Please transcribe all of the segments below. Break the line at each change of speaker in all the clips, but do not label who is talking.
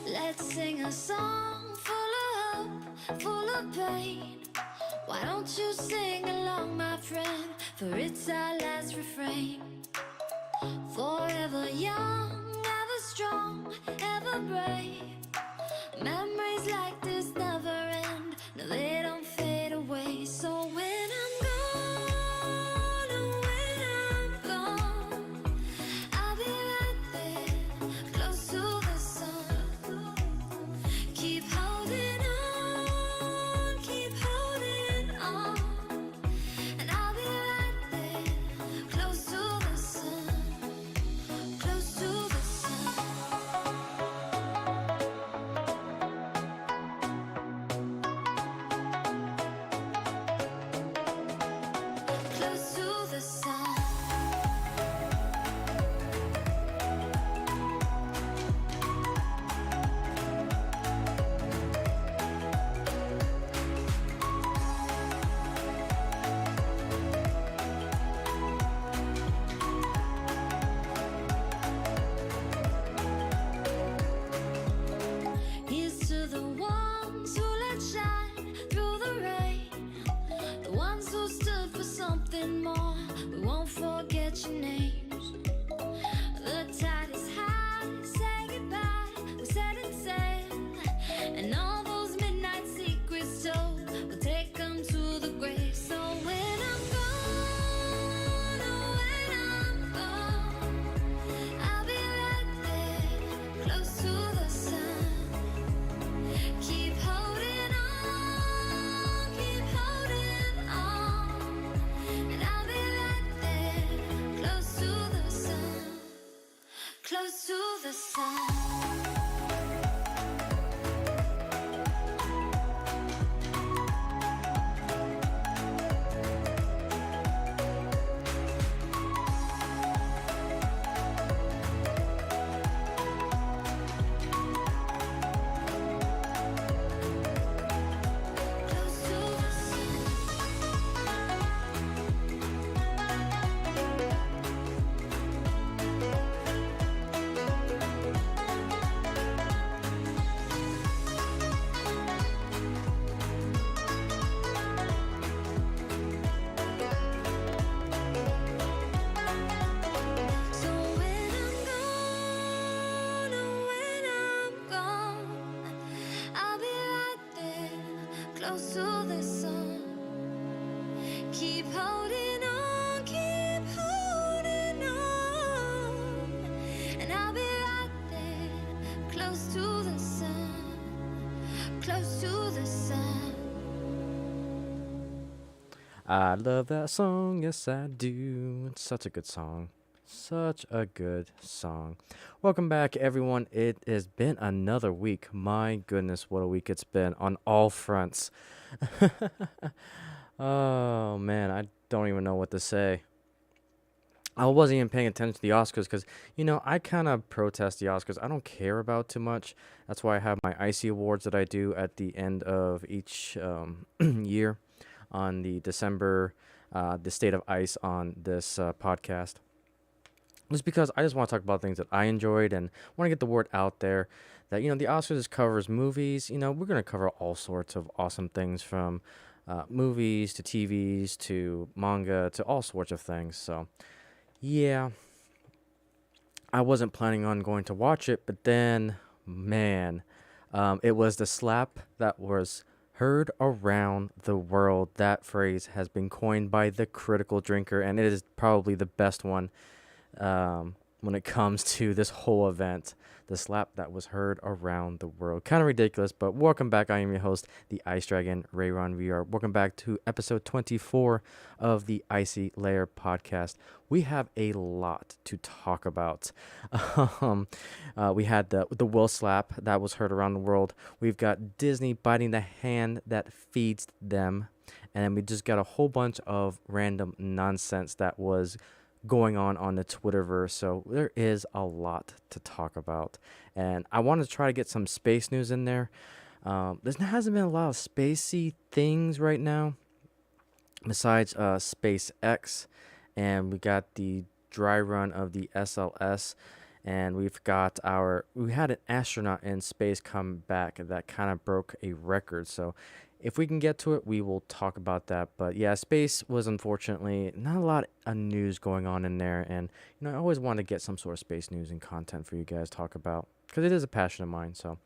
Let's sing a song full of hope, full of pain. Why don't you sing along, my friend? For it's our last refrain. Forever young, ever strong, ever brave. Memories like this never end. No, they don't fade away. So when I'm gone, oh, when I'm gone, I'll be right there, close to the sun. Keep holding on, and I'll be right there, close to the sun, close to the sun, close to the sun. Here's to the ones who let shine through the rain, the ones who stood for something more. We won't forget your names. The tide is high, say goodbye, we're setting sail, and all those midnight secrets told, we'll take them to the grave. So when I'm gone, oh, when I'm gone, I'll be right there, close to the sun. Keep holding on, and I'll be right there, close to the sun, close to the sun. Close to the sun. So when I'm gone, oh, when I'm gone, I'll be right there, close to the sun. Keep holding on, and I'll be right there, close to the sun, close to the sun.
I love that song, yes I do. It's such a good song. Such a good song. Welcome back, everyone. It has been another week. My goodness, what a week it's been on all fronts. Oh man, I don't even know what to say. I wasn't even paying attention to the Oscars because, I kind of protest the Oscars. I don't care about too much. That's why I have my Icey Awards that I do at the end of each year on the December, the State of Ice on this podcast. Just because I just want to talk about things that I enjoyed and want to get the word out there that, the Oscars covers movies. We're going to cover all sorts of awesome things from movies to TVs to manga to all sorts of things. So, yeah, I wasn't planning on going to watch it, but then, man, it was the slap that was heard around the world. That phrase has been coined by the critical drinker, and it is probably the best one when it comes to this whole event. The slap that was heard around the world. Kind of ridiculous, but welcome back. I am your host, the Ice Dragon, Rayron VR. Welcome back to episode 24 of the Icey Lair podcast. We have a lot to talk about. We had the Will slap that was heard around the world. We've got Disney biting the hand that feeds them. And then we just got a whole bunch of random nonsense that was going on the Twitterverse. So there is a lot to talk about. And I want to try to get some space news in there. There hasn't been a lot of spacey things right now besides SpaceX. And we got the dry run of the SLS. and we had an astronaut in space come back that kind of broke a record. So if we can get to it, we will talk about that. But yeah, space was unfortunately not a lot of news going on in there, and I always want to get some sort of space news and content for you guys to talk about because it is a passion of mine. So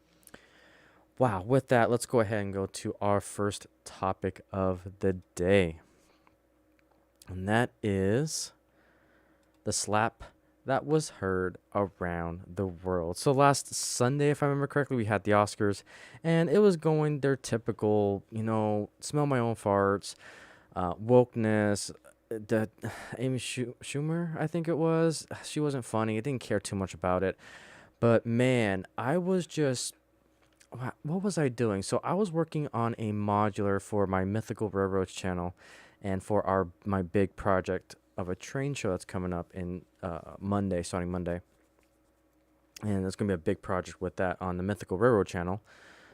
wow, with that, let's go ahead and go to our first topic of the day, and that is the slap that was heard around the world. So last Sunday, if I remember correctly, we had the Oscars, and it was going their typical, smell my own farts, wokeness. The Amy Schumer, I think it was. She wasn't funny. I didn't care too much about it, but man, I was just. What was I doing? So I was working on a modular for my Mythical Railroads channel, and for my big project of a train show that's coming up in starting Monday. And there's going to be a big project with that on the Mythical Railroad channel.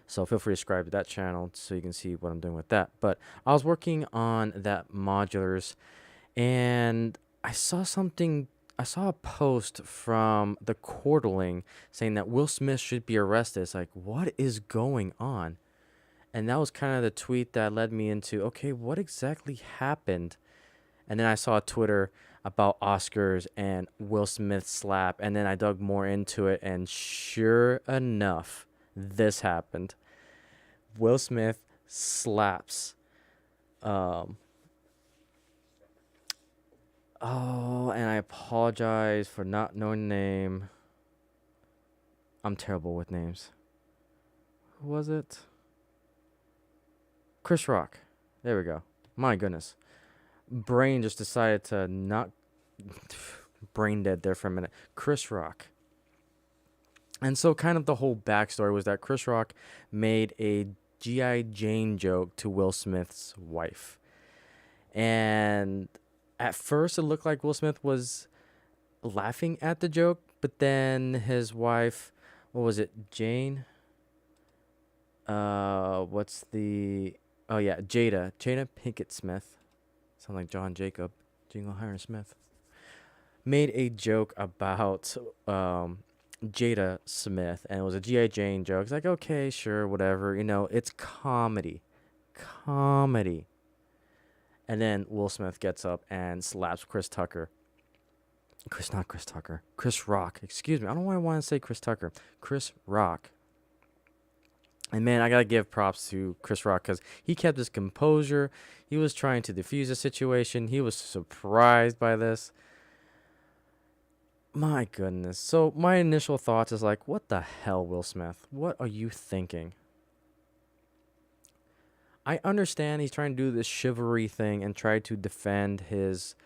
So feel free to subscribe to that channel so you can see what I'm doing with that. But I was working on that modulars, and I saw a post from the Quarterling saying that Will Smith should be arrested. It's like, what is going on? And that was kind of the tweet that led me into, okay, what exactly happened? And then I saw Twitter about Oscars and Will Smith slap. And then I dug more into it. And sure enough, this happened. Will Smith slaps. Oh, and I apologize for not knowing the name. I'm terrible with names. Who was it? Chris Rock. There we go. My goodness. Brain just decided to not brain dead there for a minute. Chris Rock. And so kind of the whole backstory was that Chris Rock made a G.I. Jane joke to Will Smith's wife. And at first it looked like Will Smith was laughing at the joke, but then his wife, what was it, Jane? Oh yeah, Jada Pinkett Smith. Sound like John Jacob, Jingleheimer Smith. Made a joke about Jada Smith, and it was a G.I. Jane joke. It's like, okay, sure, whatever. It's comedy. And then Will Smith gets up and slaps Chris Rock. Excuse me. I don't know why I want to say Chris Tucker. Chris Rock. And man, I got to give props to Chris Rock because he kept his composure. He was trying to defuse the situation. He was surprised by this. My goodness. So my initial thoughts is like, what the hell, Will Smith? What are you thinking? I understand he's trying to do this chivalry thing and try to defend his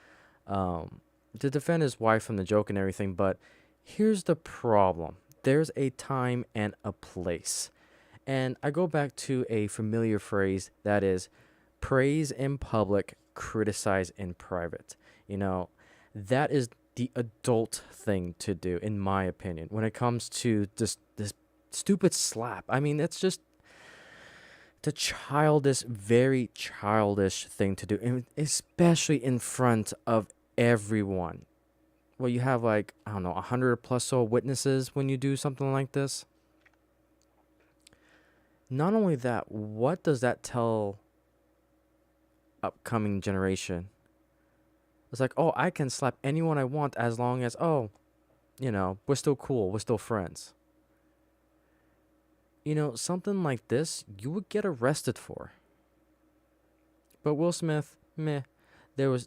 wife from the joke and everything, but here's the problem. There's a time and a place. And I go back to a familiar phrase that is praise in public, criticize in private. That is the adult thing to do, in my opinion, when it comes to this stupid slap. I mean, it's just the very childish thing to do, and especially in front of everyone. Well, you have 100 plus so witnesses when you do something like this. Not only that, what does that tell upcoming generation? It's like, oh, I can slap anyone I want as long as, we're still cool, we're still friends. Something like this, you would get arrested for. But Will Smith, meh. There's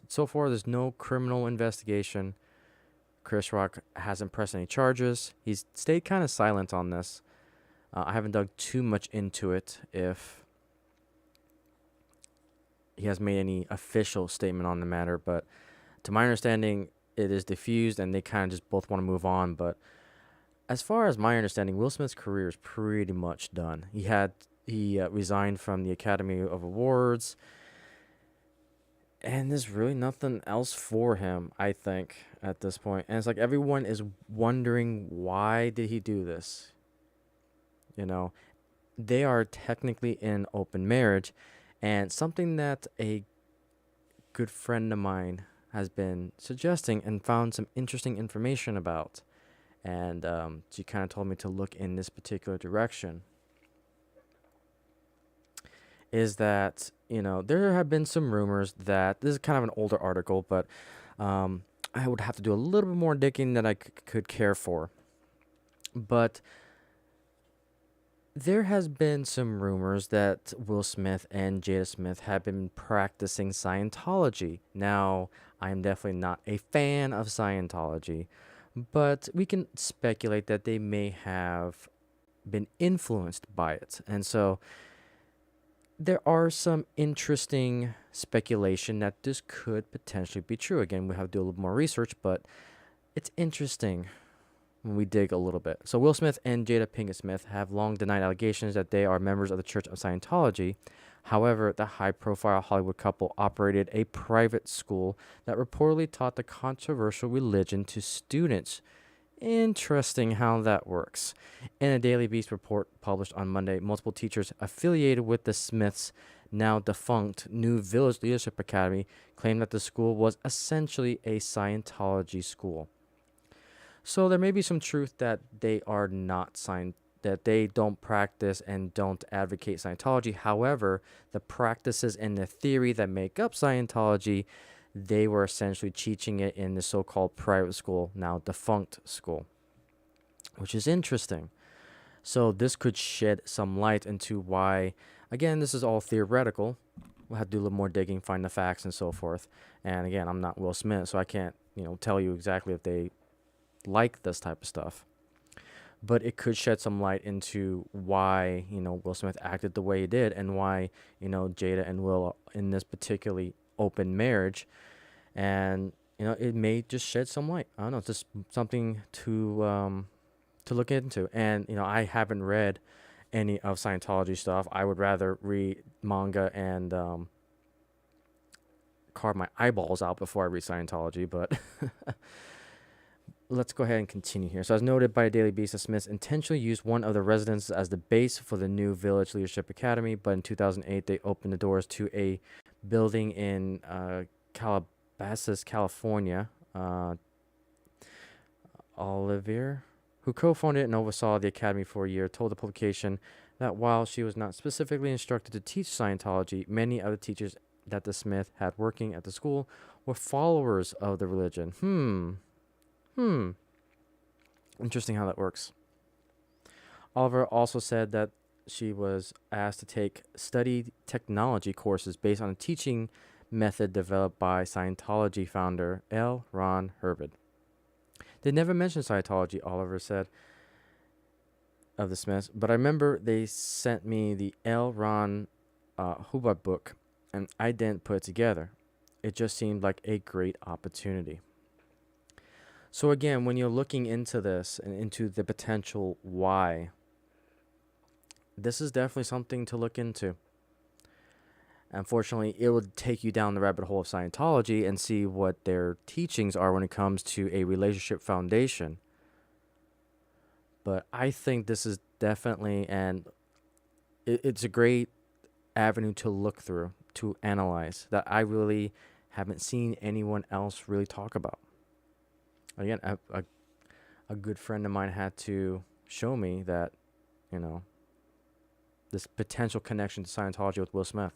no criminal investigation. Chris Rock hasn't pressed any charges. He's stayed kind of silent on this. I haven't dug too much into it if he has made any official statement on the matter, but to my understanding, it is diffused and they kind of just both want to move on. But as far as my understanding, Will Smith's career is pretty much done. He resigned from the Academy of Awards, and there's really nothing else for him, I think, at this point. And it's like everyone is wondering, why did he do this? They are technically in open marriage, and something that a good friend of mine has been suggesting and found some interesting information about and she kind of told me to look in this particular direction. Is that, there have been some rumors that this is kind of an older article, but um, I would have to do a little bit more digging than I could care for. But there has been some rumors that Will Smith and Jada Smith have been practicing Scientology. Now, I am definitely not a fan of Scientology, but we can speculate that they may have been influenced by it. And so there are some interesting speculation that this could potentially be true. Again, we have to do a little more research, but it's interesting when we dig a little bit. So Will Smith and Jada Pinkett Smith have long denied allegations that they are members of the Church of Scientology. However, the high-profile Hollywood couple operated a private school that reportedly taught the controversial religion to students. Interesting how that works. In a Daily Beast report published on Monday, multiple teachers affiliated with the Smiths' now defunct New Village Leadership Academy claimed that the school was essentially a Scientology school. So there may be some truth that they are not that they don't practice and don't advocate Scientology. However, the practices and the theory that make up Scientology, they were essentially teaching it in the so-called private school, now defunct school, which is interesting. So this could shed some light into why, again, this is all theoretical. We'll have to do a little more digging, find the facts and so forth. And again, I'm not Will Smith, so I can't, tell you exactly if they like this type of stuff. But it could shed some light into why, Will Smith acted the way he did and why, Jada and Will are in this particularly open marriage. And, it may just shed some light. I don't know, it's just something to look into. And, I haven't read any of Scientology stuff. I would rather read manga and carve my eyeballs out before I read Scientology, but let's go ahead and continue here. So as noted by Daily Beast, the Smiths intentionally used one of the residences as the base for the New Village Leadership Academy, but in 2008, they opened the doors to a building in Calabasas, California. Olivier, who co-founded and oversaw the academy for a year, told the publication that while she was not specifically instructed to teach Scientology, many of the teachers that the Smith had working at the school were followers of the religion. Interesting how that works. Oliver also said that she was asked to take study technology courses based on a teaching method developed by Scientology founder L. Ron Hubbard. They never mentioned Scientology, Oliver said of the Smiths, but I remember they sent me the L. Ron Hubbard book, and I didn't put it together. It just seemed like a great opportunity. So again, when you're looking into this and into the potential why, this is definitely something to look into. Unfortunately, it would take you down the rabbit hole of Scientology and see what their teachings are when it comes to a relationship foundation. But I think this is definitely, and it's a great avenue to look through, to analyze, that I really haven't seen anyone else really talk about. Again, a good friend of mine had to show me that, this potential connection to Scientology with Will Smith.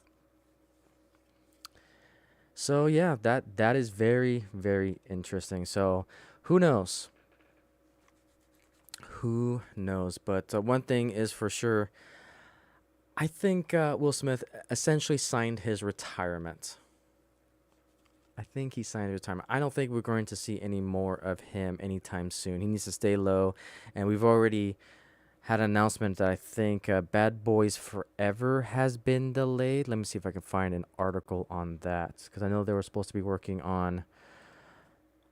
So yeah, that is very, very interesting. So who knows? Who knows? But one thing is for sure, I think Will Smith essentially signed his retirement. I think he signed his retirement. I don't think we're going to see any more of him anytime soon. He needs to stay low, and we've already had an announcement that I think Bad Boys Forever has been delayed. Let me see if I can find an article on that, because I know they were supposed to be working on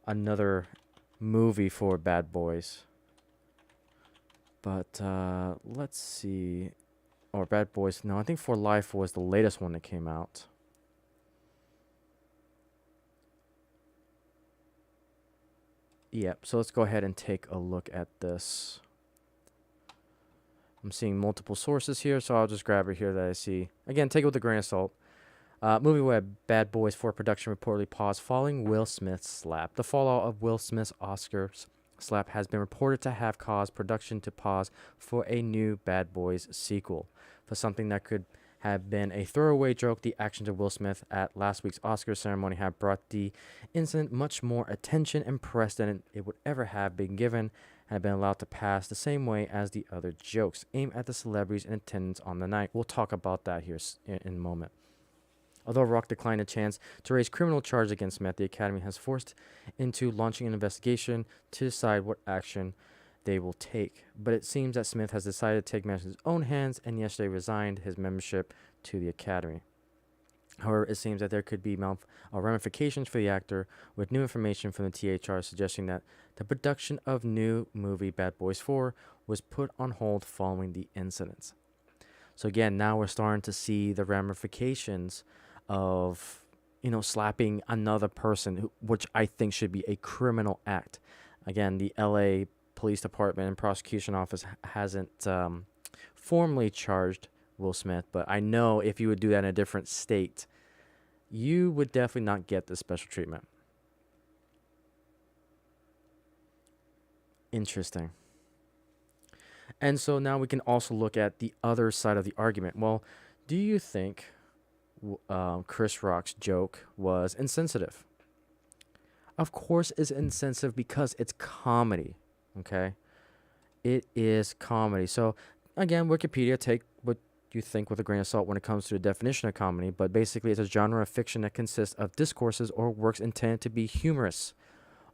another movie for Bad Boys. But let's see. Or Bad Boys. No, I think For Life was the latest one that came out. Yep, so let's go ahead and take a look at this. I'm seeing multiple sources here, so I'll just grab it here that I see. Again, take it with a grain of salt. Movie web, Bad Boys 4 production reportedly paused following Will Smith's slap. The fallout of Will Smith's Oscars slap has been reported to have caused production to pause for a new Bad Boys sequel. For something that could have been a throwaway joke, the actions of Will Smith at last week's Oscar ceremony have brought the incident much more attention and press than it would ever have been given had been allowed to pass the same way as the other jokes aimed at the celebrities in attendance on the night. We'll talk about that here in a moment. Although Rock declined a chance to raise criminal charges against Smith, the Academy has forced into launching an investigation to decide what action they will take. But it seems that Smith has decided to take matters in his own hands and yesterday resigned his membership to the Academy. However, it seems that there could be ramifications for the actor, with new information from the THR suggesting that the production of new movie Bad Boys 4 was put on hold following the incidents. So again, now we're starting to see the ramifications of, slapping another person, which I think should be a criminal act. Again, the LA Police Department and Prosecution Office hasn't formally charged Will Smith, but I know if you would do that in a different state, you would definitely not get this special treatment. Interesting. And so now we can also look at the other side of the argument. Well, do you think Chris Rock's joke was insensitive? Of course it's insensitive because it's comedy, okay? It is comedy. So, again, Wikipedia, take what you think with a grain of salt when it comes to the definition of comedy, but basically it's a genre of fiction that consists of discourses or works intended to be humorous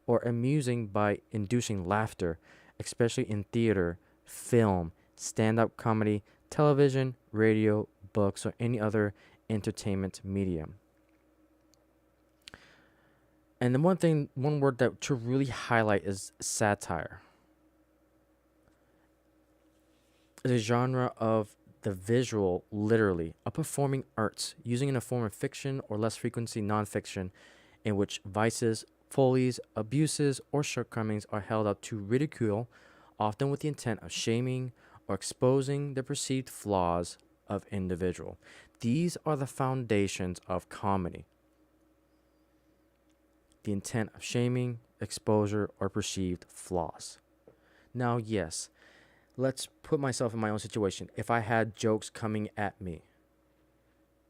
or amusing by inducing laughter, especially in theater, film, stand-up comedy, television, radio, books, or any other entertainment medium. And the one word that to really highlight is satire. It's a genre of the visual, literally, a performing arts, using in a form of fiction or less frequency nonfiction, in which vices, follies, abuses, or shortcomings are held up to ridicule, often with the intent of shaming or exposing the perceived flaws of individual. These are the foundations of comedy. The intent of shaming, exposure, or perceived flaws. Now, yes, let's put myself in my own situation. If I had jokes coming at me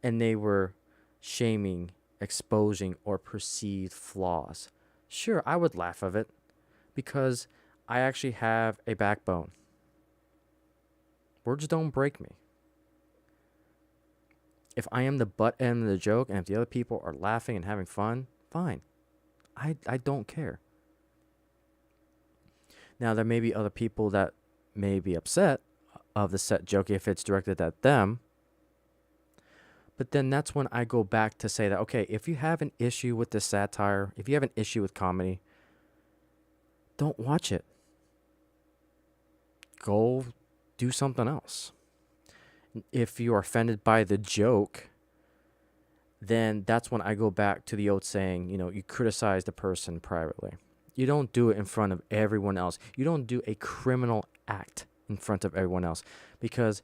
and they were shaming, exposing, or perceived flaws, sure, I would laugh of it because I actually have a backbone. Words don't break me. If I am the butt end of the joke and if the other people are laughing and having fun, fine. I don't care. Now, there may be other people that may be upset of the set joke if it's directed at them. But then that's when I go back to say that, okay, if you have an issue with the satire, if you have an issue with comedy, don't watch it. Go do something else. If you are offended by the joke, then that's when I go back to the old saying, you criticize the person privately. You don't do it in front of everyone else. You don't do a criminal act in front of everyone else because,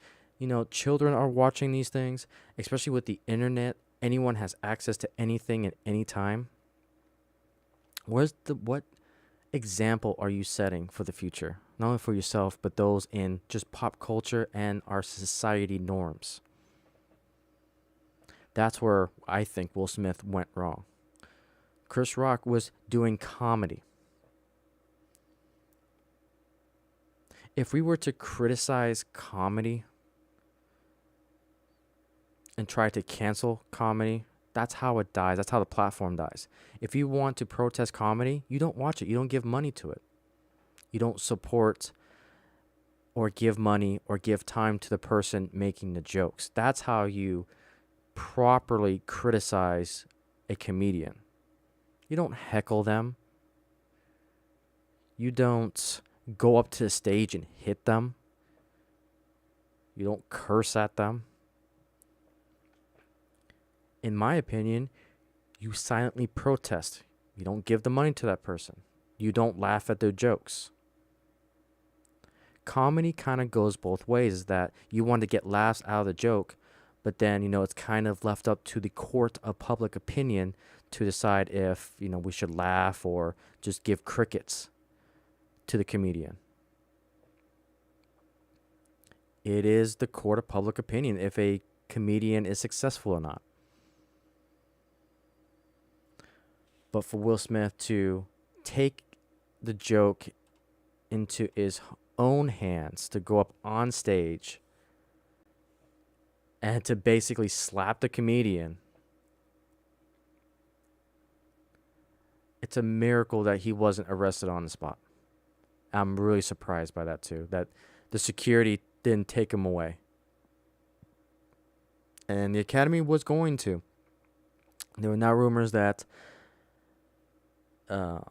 children are watching these things, especially with the internet. Anyone has access to anything at any time. What example are you setting for the future? Not only for yourself, but those in just pop culture and our society norms. That's where I think Will Smith went wrong. Chris Rock was doing comedy. If we were to criticize comedy and try to cancel comedy, that's how it dies. That's how the platform dies. If you want to protest comedy, you don't watch it. You don't give money to it. You don't support or give money or give time to the person making the jokes. That's how you properly criticize a comedian. You don't heckle them. You don't go up to the stage and hit them. You don't curse at them. In my opinion, you silently protest. You don't give the money to that person. You don't laugh at their jokes. Comedy kind of goes both ways, is that you want to get laughs out of the joke, but then, it's kind of left up to the court of public opinion to decide if, we should laugh or just give crickets. to the comedian. It is the court of public opinion if a comedian is successful or not. But for Will Smith to take the joke into his own hands, to go up on stage and to basically slap the comedian, it's a miracle that he wasn't arrested on the spot. I'm really surprised by that too, that the security didn't take him away. And the Academy was going to. There were now rumors that the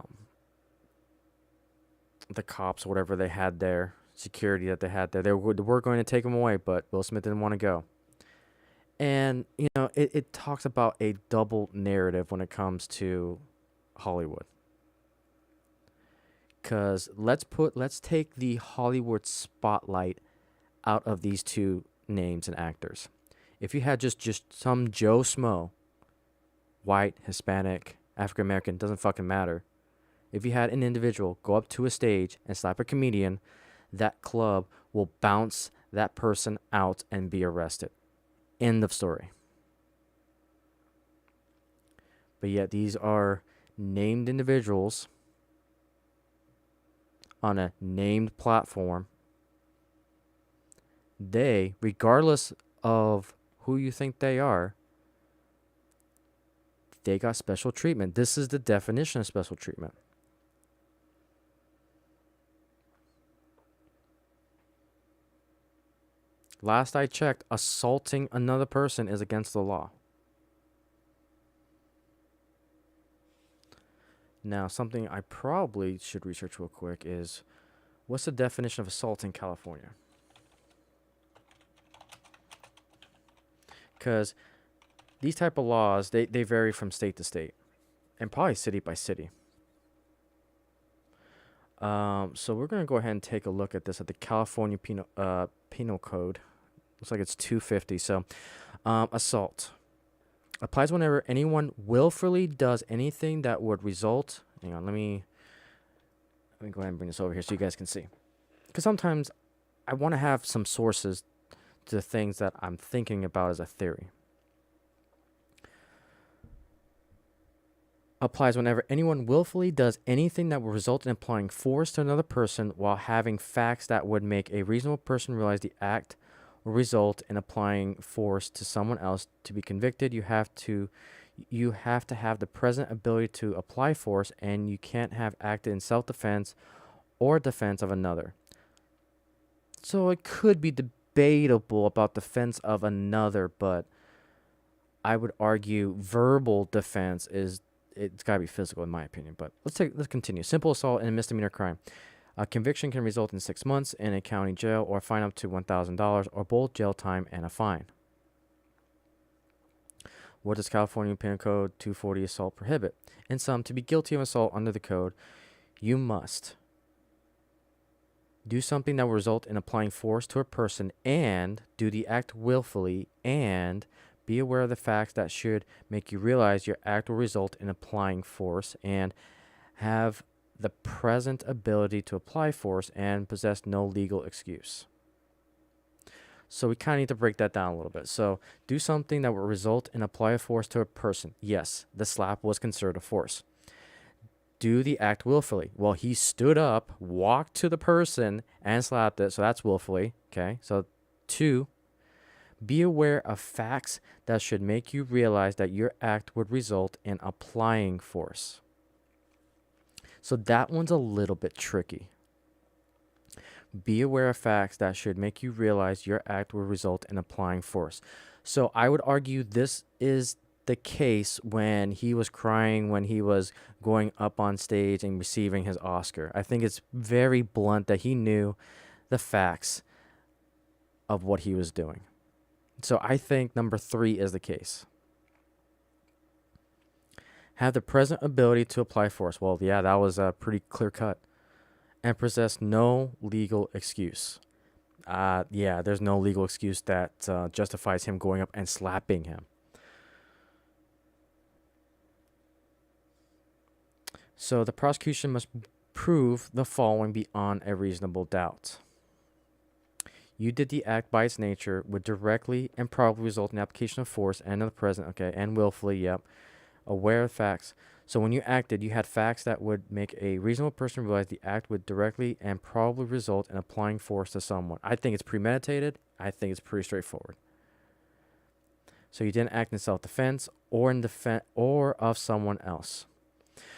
cops, whatever they had there, security that they had there, they were going to take him away, but Will Smith didn't want to go. And, you know, it talks about a double narrative when it comes to Hollywood. Because let's take the Hollywood spotlight out of these two names and actors. If you had just some Joe Smo, white, Hispanic, African American, doesn't fucking matter. If you had an individual go up to a stage and slap a comedian, that club will bounce that person out and be arrested. End of story. But yet these are named individuals on a named platform. They, regardless of who you think they are, they got special treatment. This is the definition of special treatment. Last I checked, assaulting another person is against the law. Now, something I probably should research real quick is, what's the definition of assault in California? Because these type of laws, they vary from state to state, and probably city by city. So we're going to go ahead and take a look at this at the California Penal Code. Looks like it's 250. So assault applies whenever anyone willfully does anything that would result. Hang on, let me go ahead and bring this over here so you guys can see. Because sometimes I want to have some sources to things that I'm thinking about as a theory. Applies whenever anyone willfully does anything that will result in applying force to another person while having facts that would make a reasonable person realize the act will result in applying force to someone else. To be convicted, you have to have the present ability to apply force, and you can't have acted in self-defense or defense of another. So it could be debatable about defense of another, but I would argue verbal defense is, it's got to be physical in my opinion. But let's continue. Simple assault and a misdemeanor crime. A conviction can result in 6 months in a county jail or a fine up to $1,000 or both jail time and a fine. What does California Penal Code 240 assault prohibit? In sum, to be guilty of assault under the code, you must do something that will result in applying force to a person and do the act willfully, and be aware of the facts that should make you realize your act will result in applying force, and have the present ability to apply force and possess no legal excuse. So we kind of need to break that down a little bit. So do something that will result in apply a force to a person. Yes, the slap was considered a force. Do the act willfully. Well, he stood up, walked to the person, and slapped it. So that's willfully. Okay. So 2, be aware of facts that should make you realize that your act would result in applying force. So that one's a little bit tricky. Be aware of facts that should make you realize your act will result in applying force. So I would argue this is the case when he was crying when he was going up on stage and receiving his Oscar. I think it's very blunt that he knew the facts of what he was doing. So I think number 3 is the case. Have the present ability to apply force. Well, yeah, that was pretty clear cut. And possess no legal excuse. Yeah, there's no legal excuse that justifies him going up and slapping him. So the prosecution must prove the following beyond a reasonable doubt. You did the act by its nature would directly and probably result in application of force and of the present, okay, and willfully, yep, aware of facts. So when you acted, you had facts that would make a reasonable person realize the act would directly and probably result in applying force to someone. I think it's premeditated. I think it's pretty straightforward. So you didn't act in self-defense or in defense or of someone else.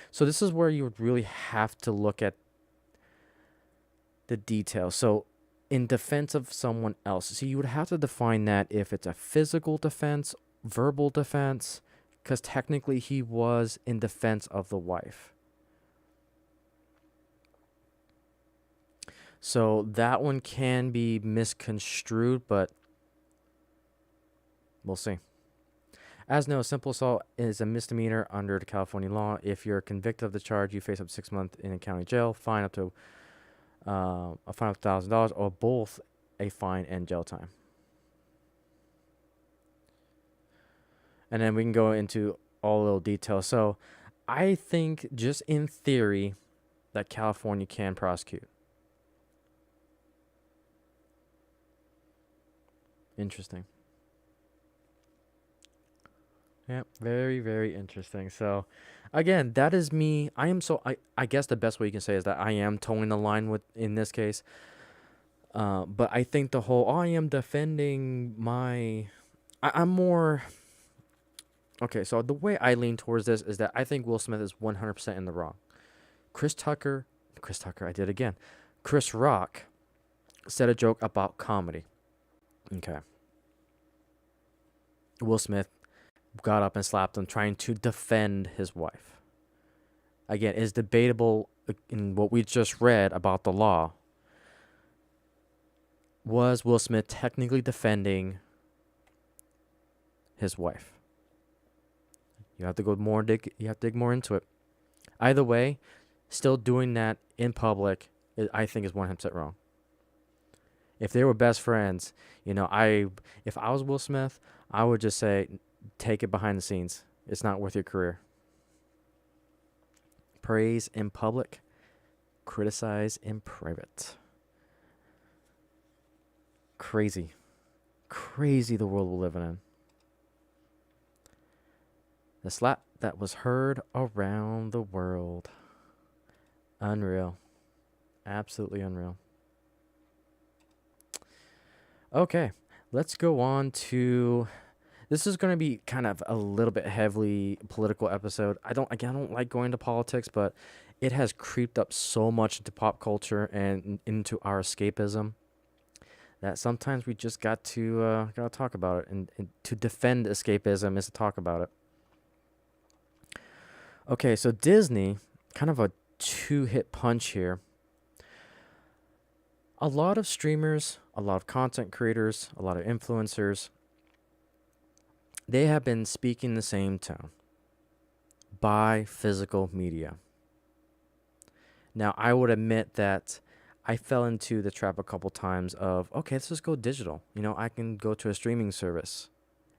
So this is where you would really have to look at the details. So in defense of someone else, so you would have to define that if it's a physical defense, verbal defense, because technically he was in defense of the wife. So that one can be misconstrued, but we'll see. As no, simple assault is a misdemeanor under the California law. If you're convicted of the charge, you face up to 6 months in a county jail, fine up to a fine of $1,000, or both a fine and jail time. And then we can go into all little details. So I think just in theory that California can prosecute. Interesting. Yeah, very, very interesting. So, again, that is me. I guess the best way you can say is that I am towing the line with in this case. But I think the whole, I am defending I'm more. Okay, so the way I lean towards this is that I think Will Smith is 100% in the wrong. Chris Rock said a joke about comedy. Okay. Will Smith got up and slapped him, trying to defend his wife. Again, it's debatable in what we just read about the law. Was Will Smith technically defending his wife? You have to go more you have to dig more into it. Either way, still doing that in public, I think is 100% wrong. If they were best friends, if I was Will Smith, I would just say, take it behind the scenes. It's not worth your career. Praise in public, criticize in private. Crazy the world we're living in. The slap that was heard around the world. Unreal. Absolutely unreal. Okay, let's go on to... This is going to be kind of a little bit heavily political episode. I don't like going to politics, but it has creeped up so much into pop culture and into our escapism that sometimes we just got to talk about it. And to defend escapism is to talk about it. Okay, so Disney, kind of a two-hit punch here. A lot of streamers, a lot of content creators, a lot of influencers, they have been speaking the same tone. Buy physical media. Now, I would admit that I fell into the trap a couple times of, okay, let's just go digital. I can go to a streaming service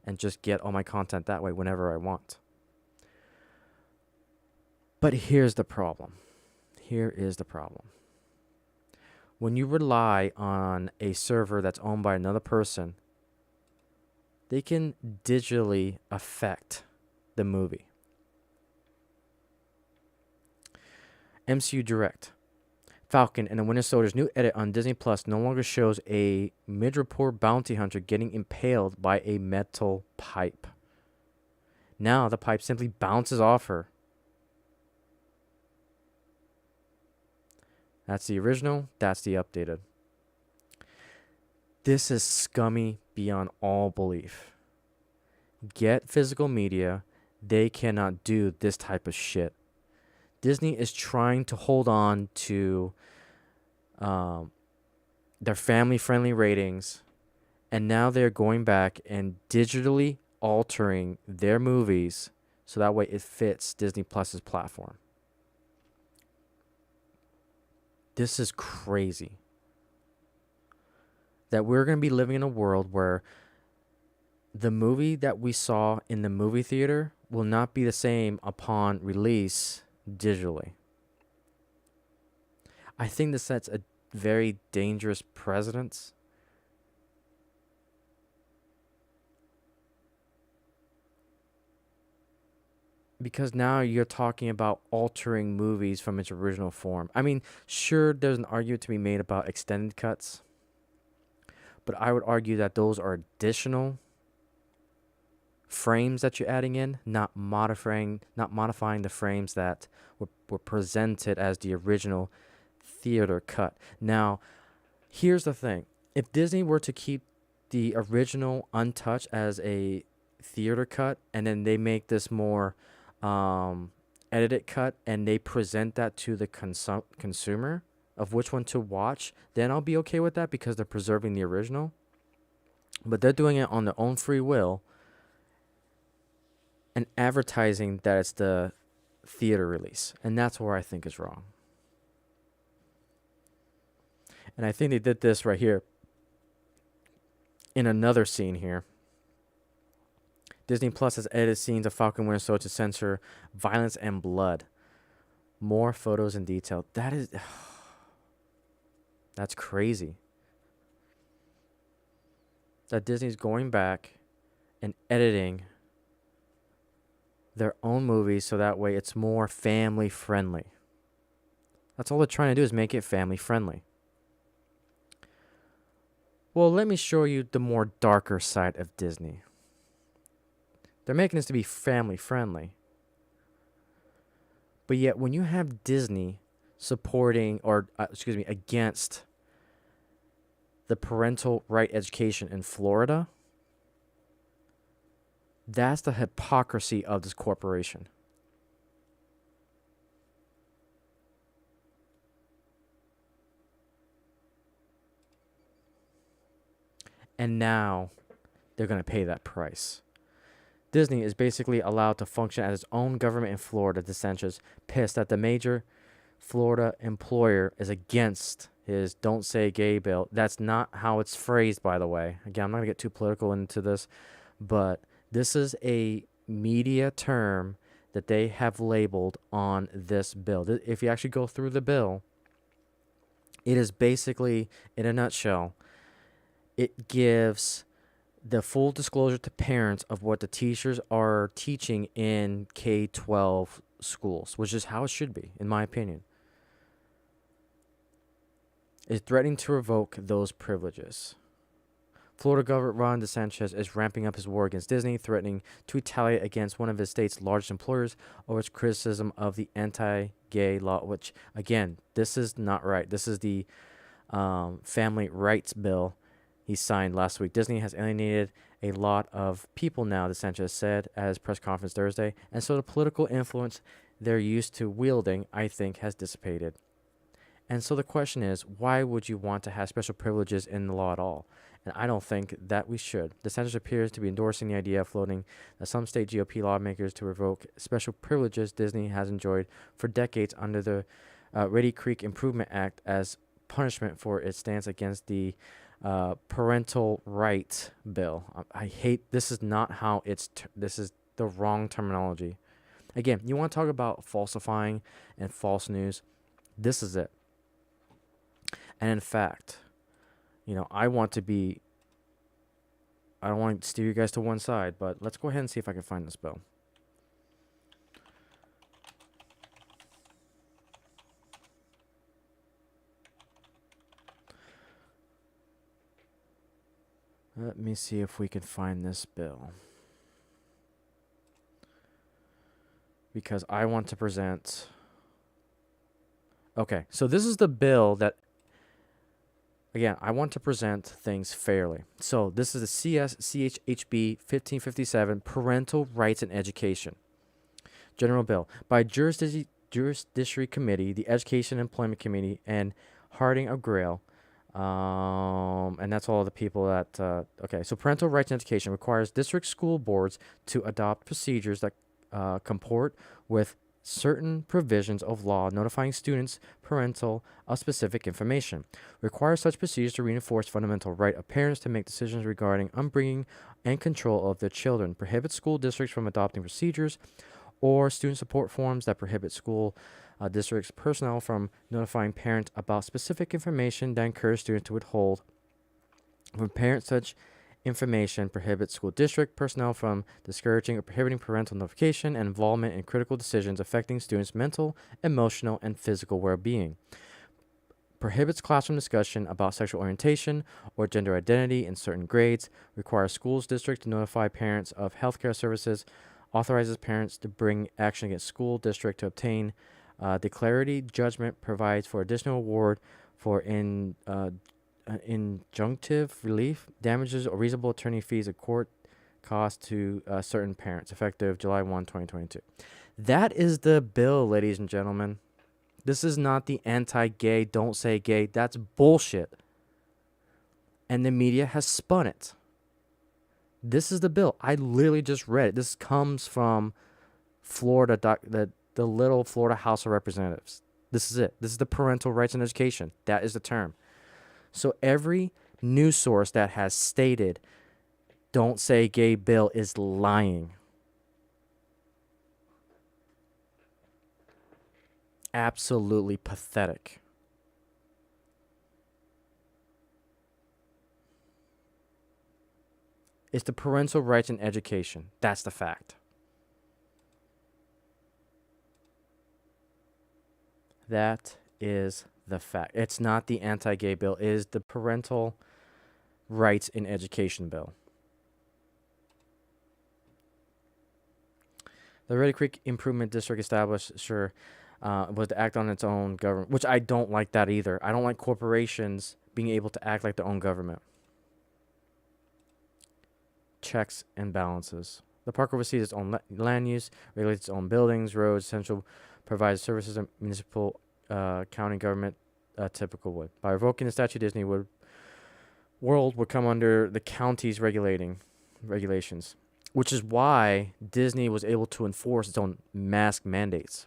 and just get all my content that way whenever I want. But here's the problem. When you rely on a server that's owned by another person, they can digitally affect the movie. MCU Direct. Falcon and the Winter Soldier's new edit on Disney Plus no longer shows a mid-report bounty hunter getting impaled by a metal pipe. Now the pipe simply bounces off her. That's the original. That's the updated. This is scummy beyond all belief. Get physical media. They cannot do this type of shit. Disney is trying to hold on to their family-friendly ratings, and now they're going back and digitally altering their movies so that way it fits Disney Plus's platform. This is crazy. That we're going to be living in a world where the movie that we saw in the movie theater will not be the same upon release digitally. I think this sets a very dangerous precedence. Because now you're talking about altering movies from its original form. I mean, sure, there's an argument to be made about extended cuts, but I would argue that those are additional frames that you're adding in, not modifying the frames that were presented as the original theater cut. Now, here's the thing. If Disney were to keep the original untouched as a theater cut and then they make this more edited cut and they present that to the consumer of which one to watch, then I'll be okay with that because they're preserving the original. But they're doing it on their own free will and advertising that it's the theater release. And that's where I think is wrong. And I think they did this right here in another scene here. Disney Plus has edited scenes of Falcon Winter Soldier to censor violence and blood. More photos and detail. That's crazy. That Disney's going back and editing their own movies so that way it's more family friendly. That's all they're trying to do is make it family friendly. Well, let me show you the more darker side of Disney. They're making this to be family friendly. But yet when you have Disney supporting against the parental right education in Florida, that's the hypocrisy of this corporation. And now they're going to pay that price. Disney is basically allowed to function as its own government in Florida. DeSantis pissed that the major Florida employer is against his Don't Say Gay bill. That's not how it's phrased, by the way. Again, I'm not going to get too political into this, but this is a media term that they have labeled on this bill. If you actually go through the bill, it is basically, in a nutshell, it gives the full disclosure to parents of what the teachers are teaching in K-12 schools, which is how it should be, in my opinion. Is threatening to revoke those privileges. Florida Governor Ron DeSantis is ramping up his war against Disney, threatening to retaliate against one of his state's largest employers over its criticism of the anti-gay law, which, again, this is not right. This is the family rights bill he signed last week. Disney has alienated a lot of people now, DeSantis said at his press conference Thursday, and so the political influence they're used to wielding, I think, has dissipated. And so the question is, why would you want to have special privileges in the law at all? And I don't think that we should. DeSantis appears to be endorsing the idea of floating some state GOP lawmakers to revoke special privileges Disney has enjoyed for decades under the Reedy Creek Improvement Act as punishment for its stance against the parental right bill. I hate, this is not how this is the wrong terminology. Again, you want to talk about falsifying and false news, this is it. And in fact, I don't want to steer you guys to one side, but let's go ahead and see if I can find this bill. Let me see if we can find this bill. Because I want to present... Okay, so this is the bill that... Again, I want to present things fairly. So this is the CSCHB 1557, Parental Rights in Education. General Bill. By Jurisdictory Committee, the Education and Employment Committee, and Harding of Grail. And that's all the people that... okay, so Parental Rights in Education requires district school boards to adopt procedures that comport with certain provisions of law notifying students parental of specific information. Requires such procedures to reinforce fundamental right of parents to make decisions regarding upbringing and control of their children. Prohibits school districts from adopting procedures or student support forms that prohibit school district's personnel from notifying parents about specific information that encourage students to withhold from parents. Such information prohibits school district personnel from discouraging or prohibiting parental notification and involvement in critical decisions affecting students' mental, emotional, and physical well-being. Prohibits classroom discussion about sexual orientation or gender identity in certain grades. Requires schools district to notify parents of healthcare services. Authorizes parents to bring action against school district to obtain declaratory judgment. Provides for additional award for injunctive relief, damages, or reasonable attorney fees of court costs to certain parents, effective July 1, 2022. That is the bill, ladies and gentlemen. This is not the anti-gay, don't say gay. That's bullshit. And the media has spun it. This is the bill. I literally just read it. This comes from Florida, the little Florida House of Representatives. This is it. This is the parental rights in education. That is the term. So every news source that has stated, don't say gay bill, is lying. Absolutely pathetic. It's the parental rights in education. That's the fact. That is the fact. It's not the anti-gay bill. It is the parental rights in education bill. The Reedy Creek Improvement District established, was to act on its own government, which I don't like that either. I don't like corporations being able to act like their own government. Checks and balances. The park oversees its own land use, regulates its own buildings, roads, essential, provides services and municipal county government typical would. By revoking the statute, Disney World would come under the county's regulations, which is why Disney was able to enforce its own mask mandates,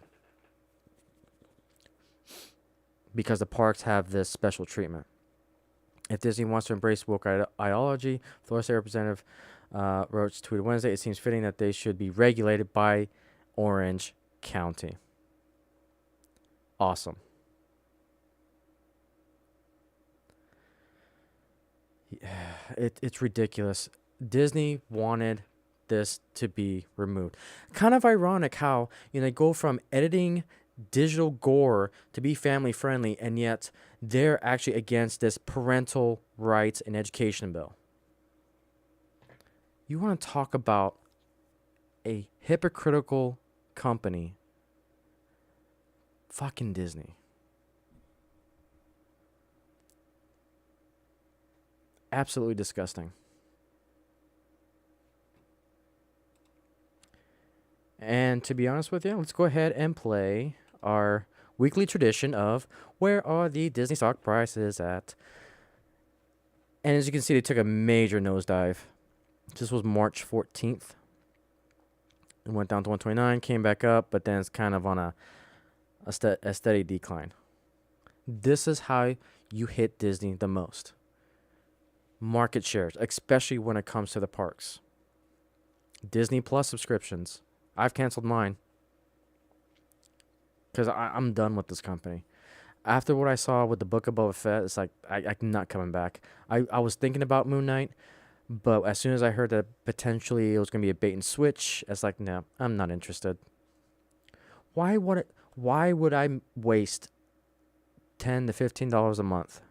because the parks have this special treatment. If Disney wants to embrace woke ideology, Florida State Representative Roach tweeted Wednesday, it seems fitting that they should be regulated by Orange County. Awesome. It's ridiculous. Disney wanted this to be removed. Kind of ironic how, they go from editing digital gore to be family friendly, and yet they're actually against this parental rights and education bill. You want to talk about a hypocritical company? Fucking Disney. Absolutely disgusting. And to be honest with you, let's go ahead and play our weekly tradition of where are the Disney stock prices at. And as you can see, they took a major nosedive. This was March 14th. It went down to 129, came back up, but then it's kind of on a steady decline. This is how you hit Disney the most. Market shares, especially when it comes to the parks. Disney Plus subscriptions. I've canceled mine because I'm done with this company. After what I saw with the Book of Boba Fett, it's like I'm not coming back. I was thinking about Moon Knight, but as soon as I heard that potentially it was going to be a bait and switch, it's like, no, I'm not interested. Why would I waste $10 to $15 a month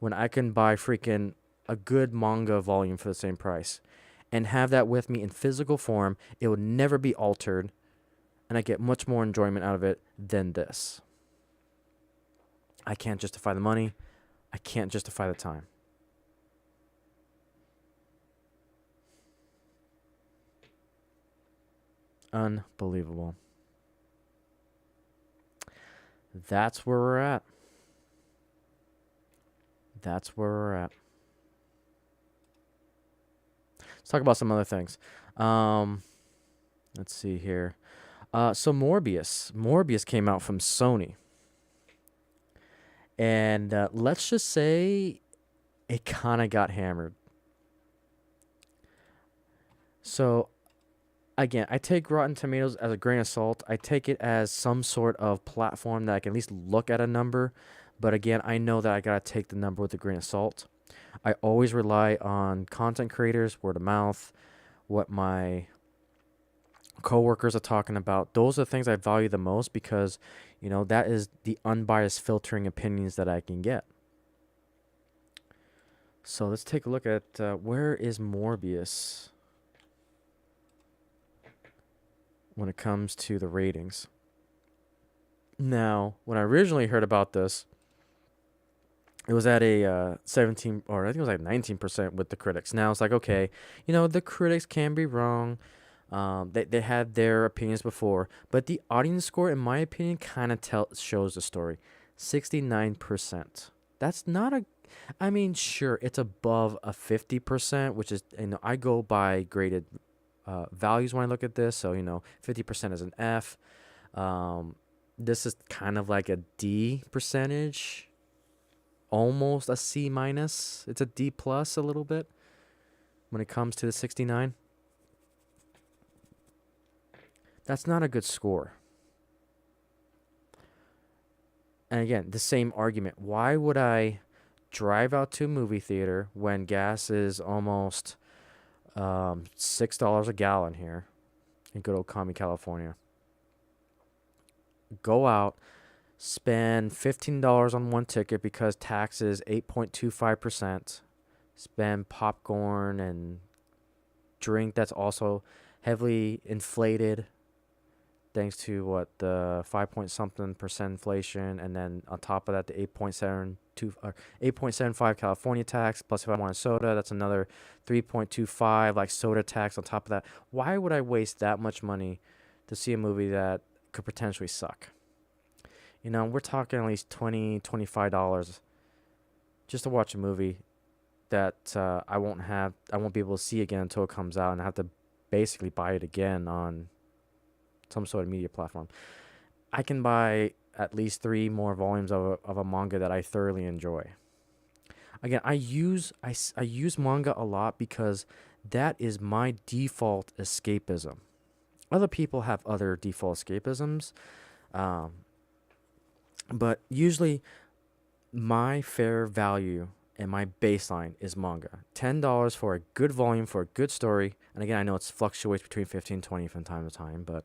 when I can buy freaking a good manga volume for the same price and have that with me in physical form? It would never be altered, and I get much more enjoyment out of it than this. I can't justify the money. I can't justify the time. Unbelievable. That's where we're at. That's where we're at. Let's talk about some other things. Let's see here. So Morbius came out from Sony. And let's just say it kind of got hammered. So Again, I take Rotten Tomatoes as a grain of salt. I take it as some sort of platform that I can at least look at a number. But again, I know that I gotta take the number with a grain of salt. I always rely on content creators, word of mouth, what my coworkers are talking about. Those are the things I value the most because, that is the unbiased filtering opinions that I can get. So let's take a look at where is Morbius when it comes to the ratings. Now, when I originally heard about this, it was at a 17, or I think it was like 19% with the critics. Now it's like, okay, the critics can be wrong. They had their opinions before, but the audience score, in my opinion, kind of shows the story. 69%. That's not a. I mean, sure, it's above a 50%, which is, I go by graded values when I look at this. So 50% is an F. This is kind of like a D percentage, almost a C minus. It's a D plus a little bit when it comes to the 69. That's not a good score. And again, the same argument. Why would I drive out to a movie theater when gas is almost $6 a gallon here in good old Commie, California? Go out, spend $15 on one ticket because tax is 8.25%. Spend popcorn and drink that's also heavily inflated thanks to the 5 point something percent inflation, and then on top of that the 8.75 California tax, plus if I want a soda, that's another 3.25 like soda tax on top of that. Why would I waste that much money to see a movie that could potentially suck? We're talking at least $25 just to watch a movie that I won't be able to see again until it comes out, and I have to basically buy it again on some sort of media platform. I can buy at least 3 more volumes of a manga that I thoroughly enjoy. Again, I use manga a lot because that is my default escapism. Other people have other default escapisms, but usually my fair value and my baseline is manga. $10 for a good volume for a good story. And again, I know it fluctuates between 15 and 20 from time to time, but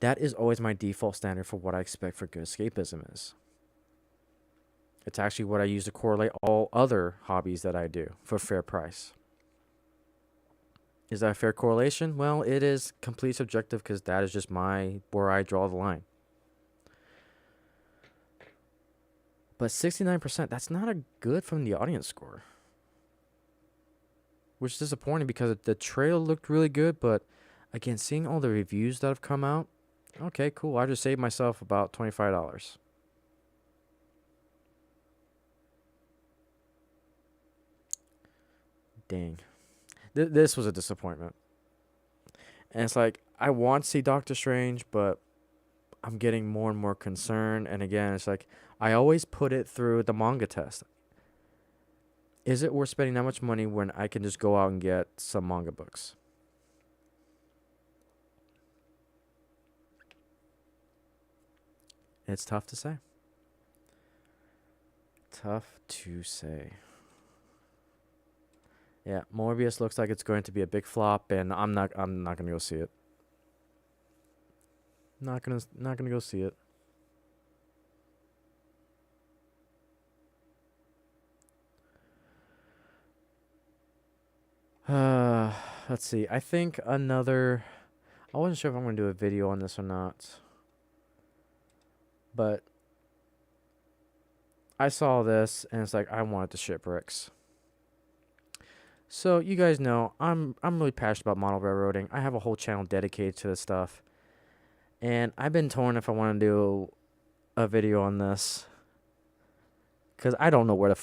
that is always my default standard for what I expect for good escapism is. It's actually what I use to correlate all other hobbies that I do for fair price. Is that a fair correlation? Well, it is completely subjective because that is just where I draw the line. But 69%, that's not a good from the audience score. Which is disappointing because the trailer looked really good, but again, seeing all the reviews that have come out, okay, cool. I just saved myself about $25. Dang. This was a disappointment. And it's like, I want to see Doctor Strange, but I'm getting more and more concerned. And again, it's like, I always put it through the manga test. Is it worth spending that much money when I can just go out and get some manga books? It's tough to say. Tough to say. Yeah, Morbius looks like it's going to be a big flop, and I'm not gonna go see it. Not gonna go see it. Let's see. I think another. I wasn't sure if I'm gonna do a video on this or not, but I saw this and it's like I wanted to ship bricks. So you guys know I'm really passionate about model railroading. I have a whole channel dedicated to this stuff, and I've been torn if I want to do a video on this because I don't know what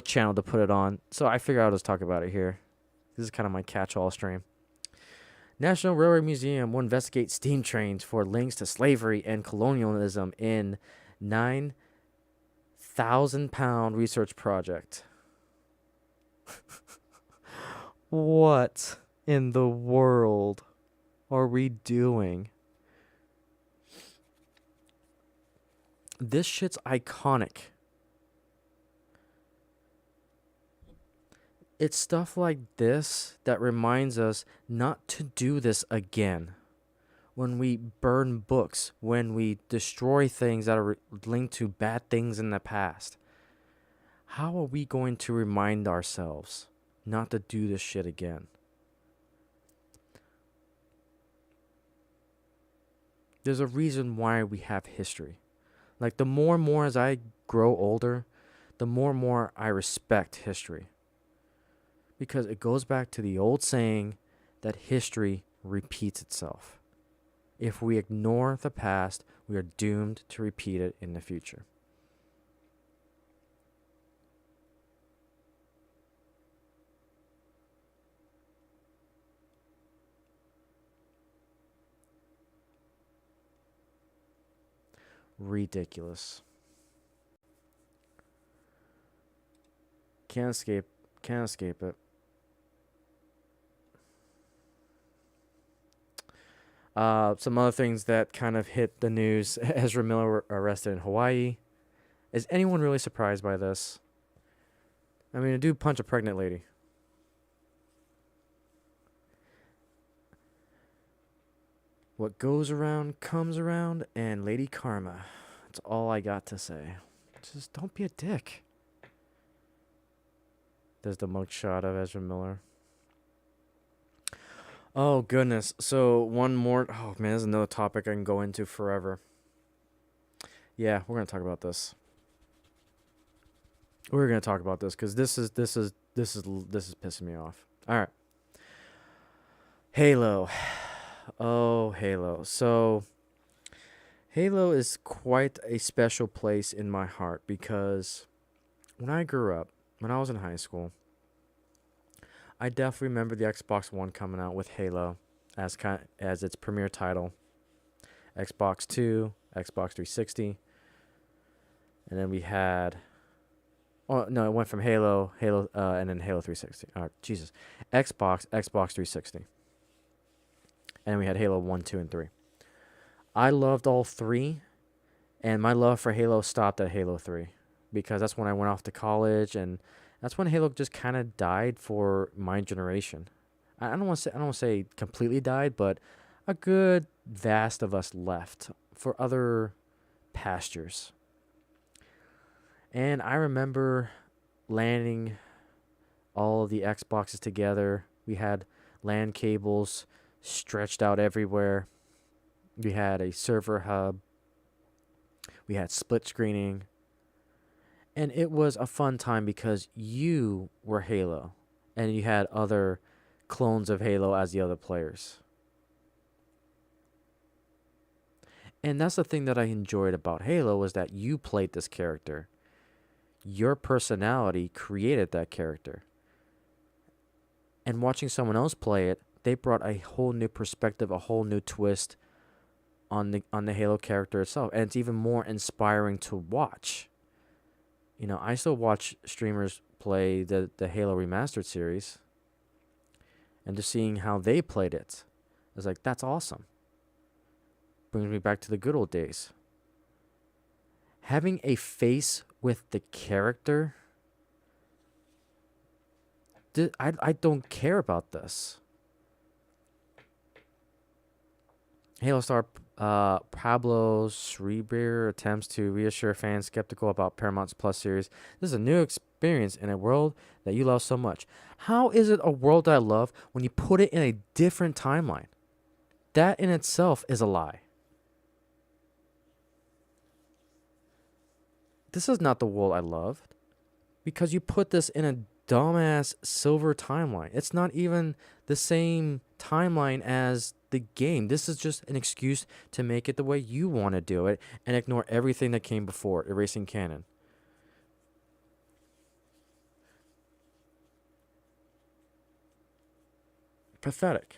channel to put it on. So I figure I'll just talk about it here. This is kind of my catch-all stream. National Railway Museum will investigate steam trains for links to slavery and colonialism in 9,000-pound research project. What? in the world are we doing? This shit's iconic. It's stuff like this that reminds us not to do this again. When we burn books, when we destroy things that are linked to bad things in the past, how are we going to remind ourselves not to do this shit again? There's a reason why we have history. Like, the more and more as I grow older, the more and more I respect history. Because it goes back to the old saying that history repeats itself. If we ignore the past, we are doomed to repeat it in the future. Ridiculous. Can't escape it. Some other things that kind of hit the news. Ezra Miller arrested in Hawaii. Is anyone really surprised by this? I mean, a dude punched a pregnant lady. What goes around comes around, and Lady Karma. That's all I got to say. Just don't be a dick. There's the mugshot of Ezra Miller. Oh, goodness. So, one more. Oh, man, this is another topic I can go into forever. Yeah, we're going to talk about this. We're going to talk about this because this is pissing me off. All right. Halo. Oh, Halo. So, Halo is quite a special place in my heart because when I grew up, when I was in high school, I definitely remember the Xbox One coming out with Halo as its premier title. Xbox 2, Xbox 360, and then we had. Oh no, it went from Halo, and then Halo 360. Jesus, Xbox 360, and then we had Halo 1, 2, and 3. I loved all three, and my love for Halo stopped at Halo 3 because that's when I went off to college and. That's when Halo just kind of died for my generation. I don't want to say completely died, but a good vast of us left for other pastures. And I remember landing all of the Xboxes together. We had LAN cables stretched out everywhere. We had a server hub. We had split screening. And it was a fun time because you were Halo and you had other clones of Halo as the other players. And that's the thing that I enjoyed about Halo was that you played this character. Your personality created that character. And watching someone else play it, they brought a whole new perspective, a whole new twist on the Halo character itself. And it's even more inspiring to watch. You know, I still watch streamers play the Halo Remastered series. And just seeing how they played it. I was like, that's awesome. Brings me back to the good old days. Having a face with the character. I don't care about this. Halo star Pablo Schreiber attempts to reassure fans skeptical about Paramount's Plus series. This is a new experience in a world that you love so much. How is it a world I love when you put it in a different timeline? That in itself is a lie. This is not the world I loved because you put this in a dumbass silver timeline. It's not even the same timeline as the game. This is just an excuse to make it the way you want to do it and ignore everything that came before, erasing canon. Pathetic.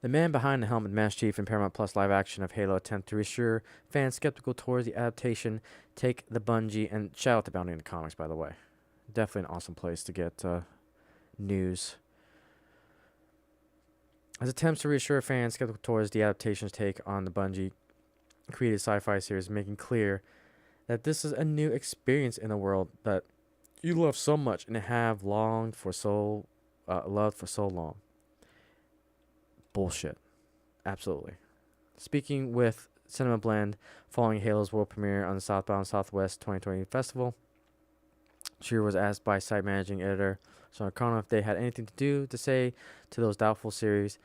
The man behind the helmet, Master Chief, in Paramount Plus live action of Halo attempt to reassure fans skeptical towards the adaptation take the Bungie, and shout out to Bounty in the Comics, by the way. Definitely an awesome place to get news. As attempts to reassure fans skeptical towards the adaptation's take on the Bungie created sci-fi series, making clear that this is a new experience in a world that you love so much and have loved for so long. Bullshit. Absolutely. Speaking with Cinema Blend following Halo's world premiere on the Southbound Southwest 2020 festival, Shearer was asked by site managing editor Sean O'Connell if they had anything to say to those doubtful series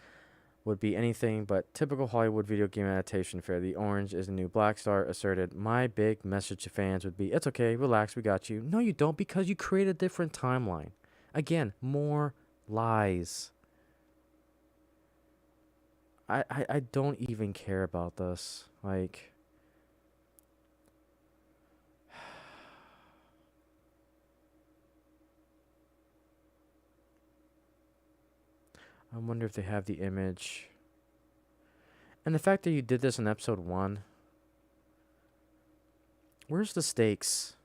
would be anything but typical Hollywood video game adaptation fare. The orange is the new black star asserted. My big message to fans would be, it's okay, relax, we got you. No, you don't, because you create a different timeline. Again, more lies. I don't even care about this. Like, I wonder if they have the image. And the fact that you did this in episode 1. Where's the stakes?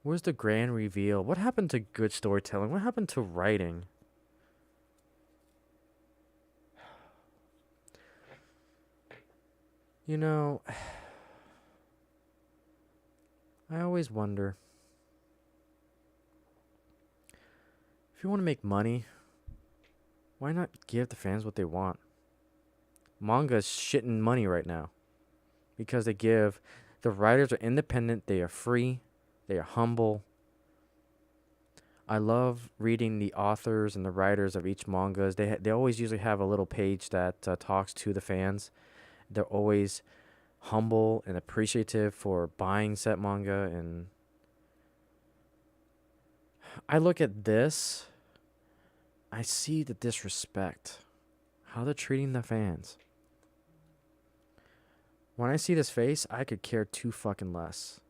Where's the grand reveal? What happened to good storytelling? What happened to writing? You know, I always wonder. If you want to make money, why not give the fans what they want? Manga is shitting money right now because the writers are independent, they are free, they are humble. I love reading the authors and the writers of each mangas. They always usually have a little page that talks to the fans. They're always humble and appreciative for buying set manga, and I look at this, I see the disrespect, how they're treating the fans. When I see this face, I could care two fucking less.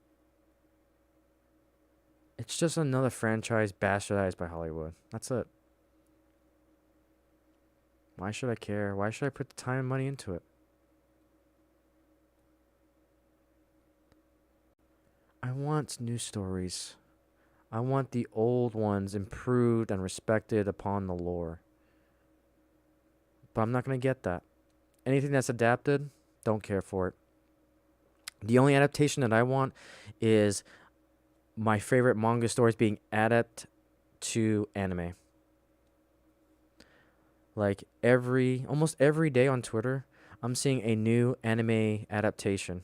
It's just another franchise bastardized by Hollywood. That's it. Why should I care? Why should I put the time and money into it? I want new stories. I want the old ones improved and respected upon the lore. But I'm not going to get that. Anything that's adapted, don't care for it. The only adaptation that I want is my favorite manga stories being adapted to anime. Like almost every day on Twitter, I'm seeing a new anime adaptation.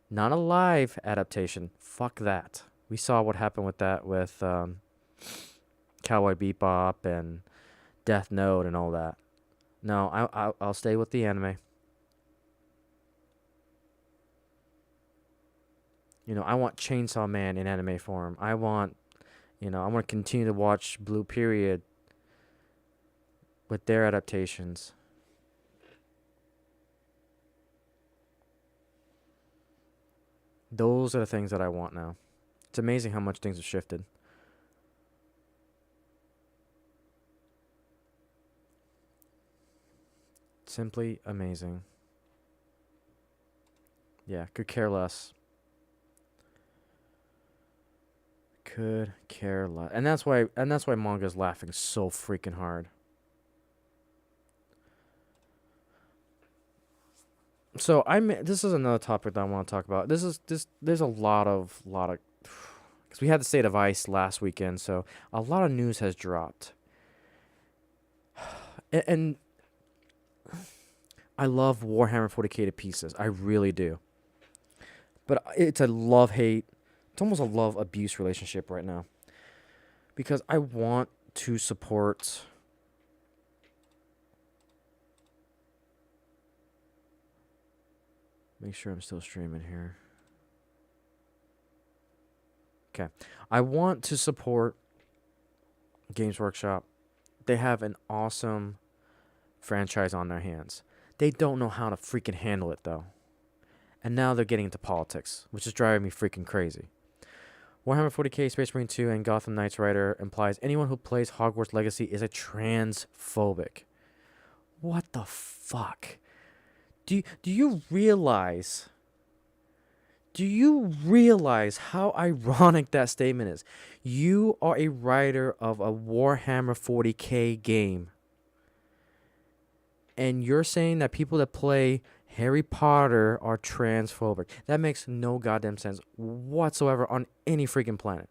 Not a live adaptation. Fuck that. We saw what happened with that with Cowboy Bebop and Death Note and all that. No, I'll stay with the anime. You know, I want Chainsaw Man in anime form. I want to continue to watch Blue Period with their adaptations. Those are the things that I want now. It's amazing how much things have shifted. Simply amazing. Yeah, could care less. Could care less. And that's why manga's laughing so freaking hard. So this is another topic that I want to talk about. There's a lot of because we had the State of Ice last weekend, so a lot of news has dropped. And I love Warhammer 40k to pieces. I really do. But it's a love-hate, it's almost a love-abuse relationship right now. Because I want to support make sure I'm still streaming here. Okay. I want to support Games Workshop. They have an awesome franchise on their hands. They don't know how to freaking handle it, though. And now they're getting into politics, which is driving me freaking crazy. Warhammer 40k Space Marine 2 and Gotham Knights writer implies anyone who plays Hogwarts Legacy is a transphobic. What the fuck? Do you realize Do you realize how ironic that statement is? You are a writer of a Warhammer 40K game, and you're saying that people that play Harry Potter are transphobic. That makes no goddamn sense whatsoever on any freaking planet.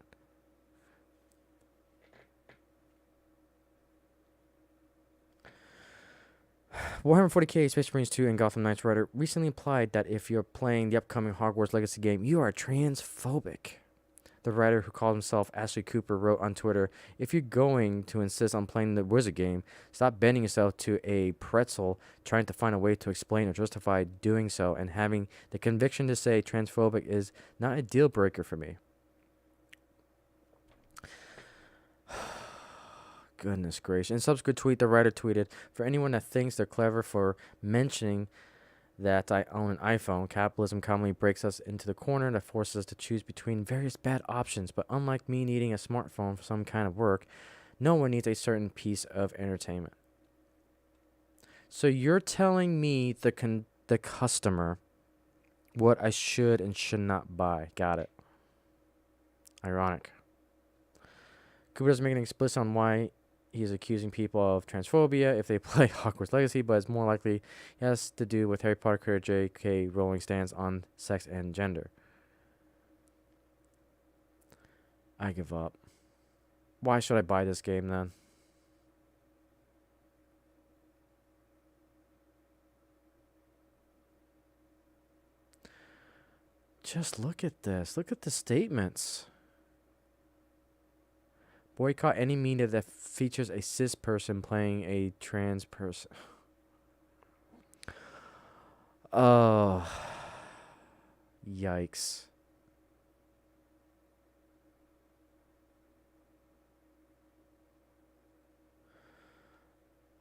Warhammer 40K, Space Marines 2, and Gotham Knights writer recently implied that if you're playing the upcoming Hogwarts Legacy game, you are transphobic. The writer, who called himself Ashley Cooper, wrote on Twitter, "If you're going to insist on playing the Wizard game, stop bending yourself to a pretzel trying to find a way to explain or justify doing so, and having the conviction to say transphobic is not a deal breaker for me." Goodness gracious. In a subsequent tweet, the writer tweeted, "For anyone that thinks they're clever for mentioning that I own an iPhone, capitalism commonly breaks us into the corner that forces us to choose between various bad options. But unlike me needing a smartphone for some kind of work, no one needs a certain piece of entertainment." So you're telling me, the customer, what I should and should not buy. Got it. Ironic. Cooper doesn't make it explicit on why he's accusing people of transphobia if they play Hogwarts Legacy, but it's more likely it has to do with Harry Potter creator J.K. Rowling's stance on sex and gender. I give up. Why should I buy this game then? Just look at this. Look at the statements. Boycott any media that features a cis person playing a trans person. Oh, yikes.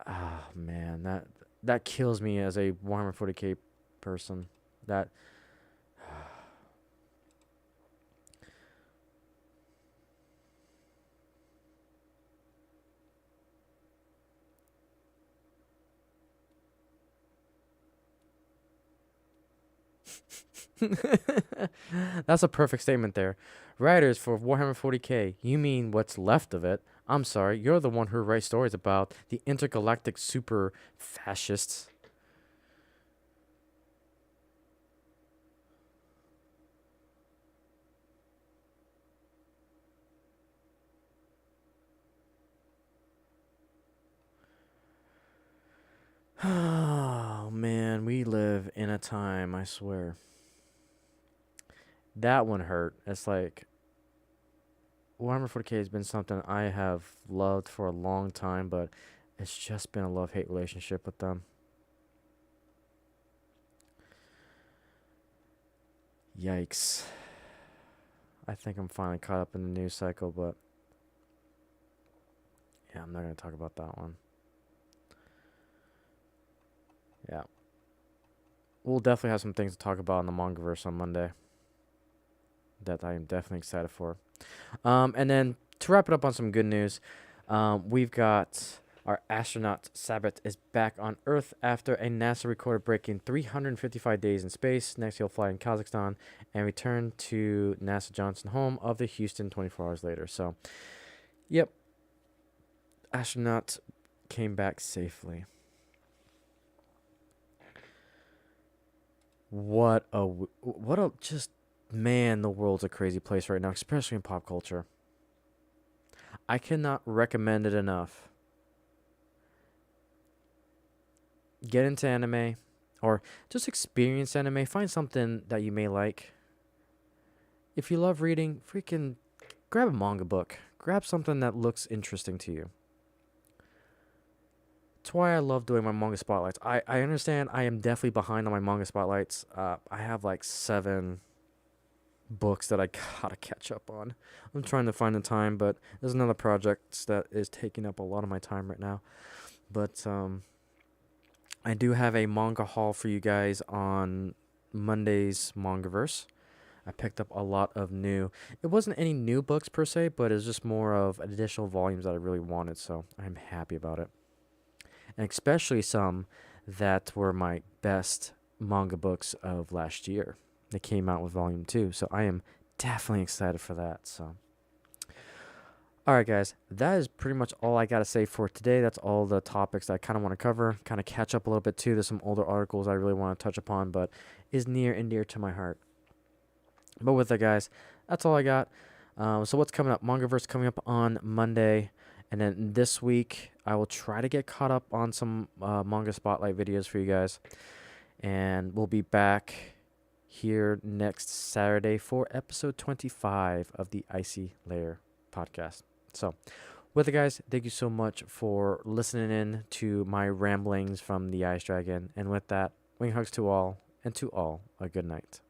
Ah, man, that kills me as a Warhammer 40K person. That That's a perfect statement there. Writers for Warhammer 40K, you mean what's left of it? I'm sorry, you're the one who writes stories about the intergalactic super fascists. Oh man, we live in a time, I swear. That one hurt. It's like Warhammer 40K has been something I have loved for a long time, but it's just been a love-hate relationship with them. Yikes. I think I'm finally caught up in the news cycle, but yeah, I'm not going to talk about that one. Yeah. We'll definitely have some things to talk about in the Mangaverse on Monday that I am definitely excited for. And then to wrap it up on some good news, we've got our astronaut Sabbath is back on Earth after a NASA recorder breaking 355 days in space. Next, he'll fly in Kazakhstan and return to NASA Johnson, home of the Houston 24 hours later. So, yep, astronaut came back safely. What a just, man, the world's a crazy place right now, especially in pop culture. I cannot recommend it enough. Get into anime or just experience anime. Find something that you may like. If you love reading, freaking grab a manga book. Grab something that looks interesting to you. That's why I love doing my manga spotlights. I understand I am definitely behind on my manga spotlights. I have like 7 books that I gotta catch up on. I'm trying to find the time, but there's another project that is taking up a lot of my time right now. But I do have a manga haul for you guys on Monday's Mangaverse. I picked up a lot of new. It wasn't any new books per se, but it's just more of additional volumes that I really wanted, so I'm happy about it. And especially some that were my best manga books of last year. they came out with Volume 2. So I am definitely excited for that. So, all right, guys, that is pretty much all I got to say for today. That's all the topics that I kind of want to cover, kind of catch up a little bit too. There's some older articles I really want to touch upon, but is near and dear to my heart. But with that, guys, that's all I got. So what's coming up? Mangaverse coming up on Monday. And then this week, I will try to get caught up on some manga spotlight videos for you guys. And we'll be back here next Saturday for episode 25 of the Icey Lair podcast. So, with it, guys, thank you so much for listening in to my ramblings from the Ice Dragon. And with that, wing hugs to all, and to all a good night.